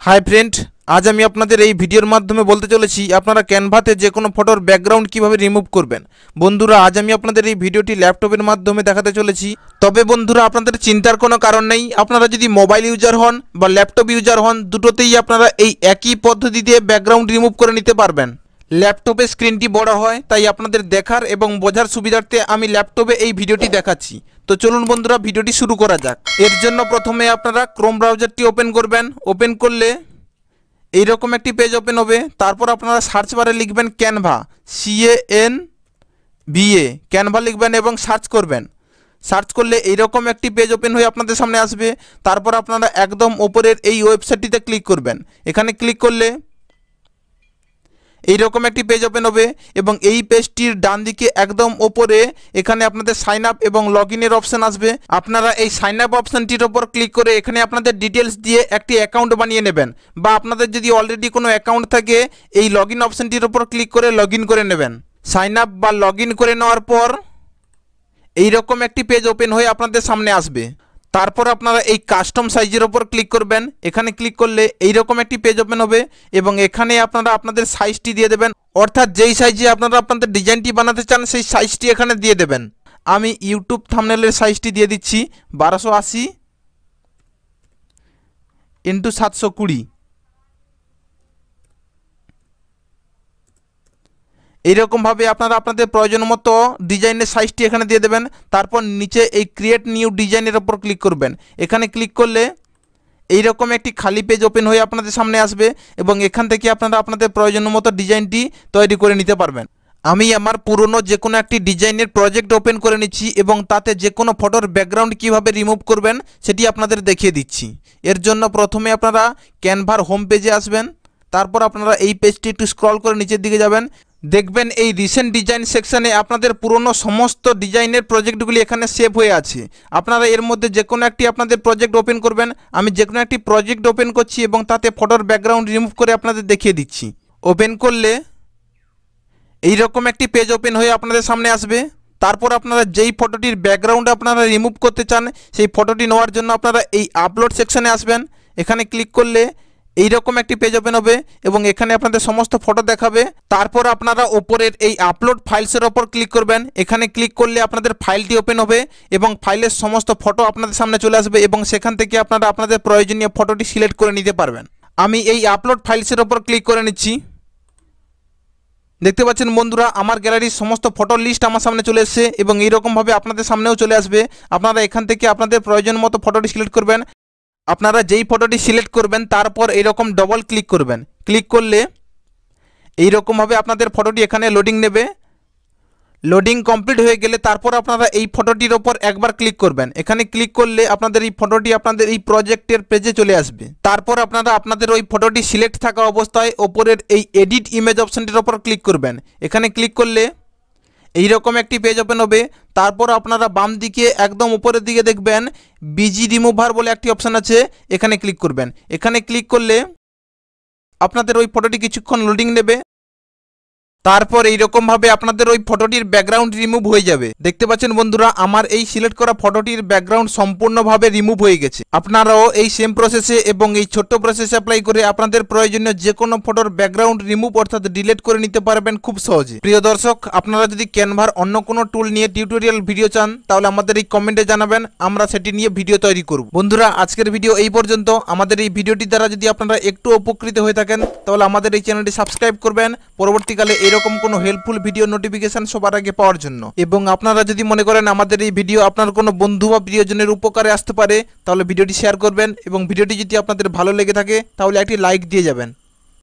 High friend, आज আমি আপনাদের এই ভিডিওর মাধ্যমে বলতে চলেছি আপনারা ক্যানভাতে যে কোনো ফটোর ব্যাকগ্রাউন্ড কিভাবে রিমুভ করবেন। বন্ধুরা, আজ আমি আপনাদের এই ভিডিওটি ল্যাপটপের মাধ্যমে দেখাতে চলেছি। তবে বন্ধুরা, আপনাদের চিন্তার কোনো কারণ নেই। আপনারা যদি মোবাইল ইউজার হন বা ল্যাপটপ ইউজার হন, দুটোতেই আপনারা এই একই পদ্ধতি দিয়ে ব্যাকগ্রাউন্ড রিমুভ করে নিতে পারবেন। ল্যাপটপে স্ক্রিনটি বড় হয়, তাই আপনাদের দেখার এবং বোঝার সুবিধার্থে আমি ল্যাপটপে এই ভিডিওটি দেখাচ্ছি। তো চলুন বন্ধুরা, ভিডিওটি শুরু করা যাক। এর জন্য প্রথমে আপনারা ক্রোম ব্রাউজারটি ওপেন করবেন। ওপেন করলে এইরকম একটি পেজ ওপেন হবে। তারপর আপনারা সার্চ বারে লিখবেন ক্যানভা, CANVA, ক্যানভা লিখবেন এবং সার্চ করবেন। সার্চ করলে এইরকম একটি পেজ ওপেন হয়ে আপনাদের সামনে আসবে। তারপর আপনারা একদম ওপরের এই ওয়েবসাইটটিতে ক্লিক করবেন। এখানে ক্লিক করলে এইরকম একটি পেজ ওপেন হবে এবং এই পেজটির ডান দিকে একদম ওপরে এখানে আপনাদের সাইন আপ এবং লগ ইনের অপশান আসবে। আপনারা এই সাইন আপ অপশানটির ওপর ক্লিক করে এখানে আপনাদের ডিটেলস দিয়ে একটি অ্যাকাউন্ট বানিয়ে নেবেন, বা আপনাদের যদি অলরেডি কোনো অ্যাকাউন্ট থাকে এই লগ ইন অপশানটির ওপর ক্লিক করে লগ ইন করে নেবেন। সাইন আপ বা লগ ইন করে নেওয়ার পর এইরকম একটি পেজ ওপেন হয়ে আপনাদের সামনে আসবে। তারপর আপনারা এই কাস্টম সাইজের ওপর ক্লিক করবেন। এখানে ক্লিক করলে এইরকম একটি পেজ ওপেন হবে এবং এখানে আপনারা আপনাদের সাইজটি দিয়ে দেবেন, অর্থাৎ যেই সাইজে আপনারা আপনাদের ডিজাইনটি বানাতে চান সেই সাইজটি এখানে দিয়ে দেবেন। আমি ইউটিউব থাম্বনেলের সাইজটি দিয়ে দিচ্ছি 1280x720। এইরকমভাবে আপনারা আপনাদের প্রয়োজন মতো ডিজাইনের সাইজটি এখানে দিয়ে দেবেন। তারপর নিচে এই ক্রিয়েট নিউ ডিজাইনের ওপর ক্লিক করবেন। এখানে ক্লিক করলে এইরকম একটি খালি পেজ ওপেন হয়ে আপনাদের সামনে আসবে এবং এখান থেকে আপনারা আপনাদের প্রয়োজন মতো ডিজাইনটি তৈরি করে নিতে পারবেন। আমি আমার পুরনো যে কোনো একটি ডিজাইনের প্রজেক্ট ওপেন করে নিচ্ছি এবং তাতে যে কোনো ফটোর ব্যাকগ্রাউন্ড কিভাবে রিমুভ করবেন সেটি আপনাদের দেখিয়ে দিচ্ছি। এর জন্য প্রথমে আপনারা ক্যানভার হোম পেজে আসবেন। তারপর আপনারা এই পেজটি একটু স্ক্রল করে নিচের দিকে যাবেন। দেখবেন এই রিসেন্ট ডিজাইন সেকশানে আপনাদের পুরনো সমস্ত ডিজাইনের প্রজেক্টগুলি এখানে সেভ হয়ে আছে। আপনারা এর মধ্যে যে কোনো একটি আপনাদের প্রজেক্ট ওপেন করবেন। আমি যে কোনো একটি প্রজেক্ট ওপেন করছি এবং তাতে ফটোর ব্যাকগ্রাউন্ড রিমুভ করে আপনাদের দেখিয়ে দিচ্ছি। ওপেন করলে এইরকম একটি পেজ ওপেন হয়ে আপনাদের সামনে আসবে। তারপর আপনারা যেই ফটোটির ব্যাকগ্রাউন্ড আপনারা রিমুভ করতে চান সেই ফটোটি নেওয়ার জন্য আপনারা এই আপলোড সেকশানে আসবেন। এখানে ক্লিক করলে এইরকম একটি পেজ ওপেন হবে এবং এখানে আপনাদের সমস্ত ফটো দেখাবে। তারপর আপনারা উপরের এই আপলোড ফাইলসের ওপর ক্লিক করবেন। এখানে ক্লিক করলে আপনাদের ফাইলটি ওপেন হবে এবং ফাইলের সমস্ত ফটো আপনাদের সামনে চলে আসবে এবং সেখান থেকে আপনারা আপনাদের প্রয়োজনীয় ফটোটি সিলেক্ট করে নিতে পারবেন। আমি এই আপলোড ফাইলসের ওপর ক্লিক করে নিচ্ছি। দেখতে পাচ্ছেন বন্ধুরা, আমার গ্যালারির সমস্ত ফটোর লিস্ট আমার সামনে চলে এসেছে এবং এইরকমভাবে আপনাদের সামনেও চলে আসবে। আপনারা এখান থেকে আপনাদের প্রয়োজন মতো ফটোটি সিলেক্ট করবেন। আপনারা যেই ফটোটি সিলেক্ট করবেন তারপর এইরকম ডবল ক্লিক করবেন। ক্লিক করলে এইরকমভাবে আপনাদের ফটোটি এখানে লোডিং নেবে। লোডিং কমপ্লিট হয়ে গেলে তারপর আপনারা এই ফটোটির ওপর একবার ক্লিক করবেন। এখানে ক্লিক করলে আপনাদের এই ফটোটি আপনাদের এই প্রজেক্টের পেজে চলে আসবে। তারপর আপনারা আপনাদের ওই ফটোটি সিলেক্ট থাকা অবস্থায় ওপরের এই এডিট ইমেজ অপশানটির ওপর ক্লিক করবেন। এখানে ক্লিক করলে এইরকম একটি পেজ ওপেন হবে। তারপর আপনারা বাম দিকে একদম উপরের দিকে দেখবেন বিজি রিমুভার বলে একটি অপশান আছে, এখানে ক্লিক করবেন। এখানে ক্লিক করলে আপনাদের ওই ফটোটি কিছুক্ষণ লোডিং নেবে। তারপর এইরকমভাবে আপনাদের ওই ফটোটির ব্যাকগ্রাউন্ড রিমুভ হয়ে যাবে। দেখতে পাচ্ছেন বন্ধুরা, আমার এই সিলেক্ট করা ফটোটির ব্যাকগ্রাউন্ড সম্পূর্ণভাবে রিমুভ হয়ে গেছে। আপনারাও এই সেম প্রসেসে এবং এই ছোট্ট প্রসেসে অ্যাপ্লাই করে আপনাদের প্রয়োজনীয় যে কোনো ফটোর ব্যাকগ্রাউন্ড রিমুভ অর্থাৎ ডিলিট করে নিতে পারবেন খুব সহজে। প্রিয় দর্শক, আপনারা যদি ক্যানভার অন্য কোনো টুল নিয়ে টিউটোরিয়াল ভিডিও চান তাহলে আমাদের এই কমেন্টে জানাবেন, আমরা সেটি নিয়ে ভিডিও তৈরি করব। বন্ধুরা, আজকের ভিডিও এই পর্যন্ত। আমাদের এই ভিডিওটি দ্বারা যদি আপনারা একটু উপকৃত হয়ে থাকেন তাহলে আমাদের এই চ্যানেলটি সাবস্ক্রাইব করবেন পরবর্তীকালে এরকম কোনো হেল্পফুল ভিডিও নোটিফিকেশন সবার আগে পাওয়ার জন্য। এবং আপনারা যদি মনে করেন আমাদের এই ভিডিও আপনার কোনো বন্ধু বা প্রিয়জনের উপকারে আসতে পারে তাহলে ভিডিওটি শেয়ার করবেন এবং ভিডিওটি যদি আপনাদের ভালো লেগে থাকে তাহলে একটি লাইক দিয়ে যাবেন।